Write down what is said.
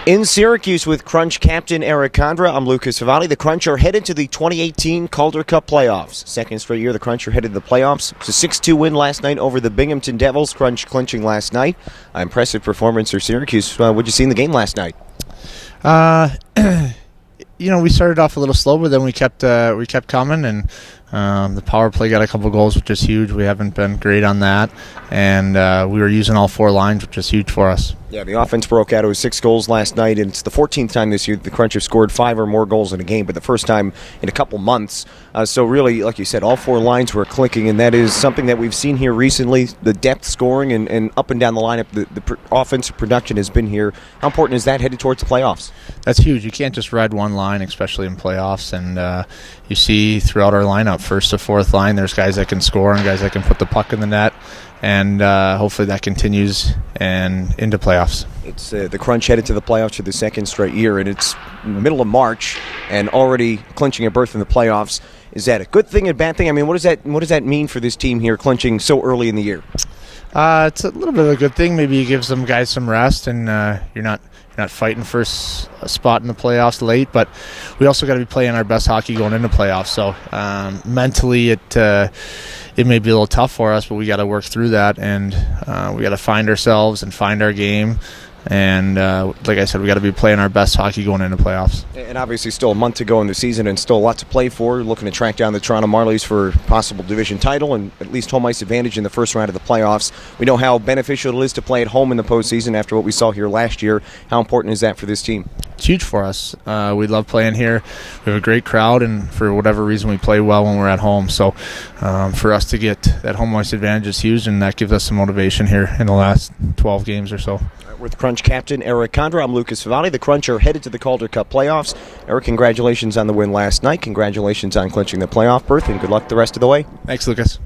In Syracuse with Crunch captain Erik Condra, I'm Lucas Vivaldi. The Crunch are headed to the 2018 Calder Cup Playoffs. Second straight year the Crunch are headed to the playoffs. It's a 6-2 win last night over the Binghamton Devils. Crunch clinching last night. Impressive performance for Syracuse. What'd you see in the game last night? We started off a little slow, but then we kept coming, and the power play got a couple goals, which is huge. We haven't been great on that, and we were using all four lines, which is huge for us. Yeah, the offense broke out. It was 6 goals last night, and it's the 14th time this year that the Crunch have scored 5 or more goals in a game, but the first time in a couple months. So really, like you said, all four lines were clicking, and that is something that we've seen here recently. The depth scoring and up and down the lineup, the offensive production has been here. How important is that headed towards the playoffs? That's huge. You can't just ride one line, especially in playoffs, and you see throughout our lineup, first to fourth line, there's guys that can score and guys that can put the puck in the net, and hopefully that continues and into playoffs. It's the Crunch headed to the playoffs for the second straight year, and it's middle of March and already clinching a berth in the playoffs. Is that a good thing, a bad thing? I mean, what does that mean for this team here, clinching so early in the year? It's a little bit of a good thing. Maybe you give some guys some rest, and you're not fighting for a spot in the playoffs late. But we also got to be playing our best hockey going into playoffs. So mentally, it may be a little tough for us, but we got to work through that, and we got to find ourselves and find our game. And like I said, we got to be playing our best hockey going into playoffs. And obviously still a month to go in the season and still a lot to play for. Looking to track down the Toronto Marlies for possible division title and at least home ice advantage in the first round of the playoffs. We know how beneficial it is to play at home in the postseason after what we saw here last year. How important is that for this team? It's huge for us. We love playing here. We have a great crowd, and for whatever reason we play well when we're at home. So for us to get that home ice advantage is huge, and that gives us some motivation here in the last 12 games or so. With Crunch captain Erik Condra, I'm Lucas Vivaldi. The Crunch are headed to the Calder Cup Playoffs. Erik, congratulations on the win last night. Congratulations on clinching the playoff berth, and good luck the rest of the way. Thanks, Lucas.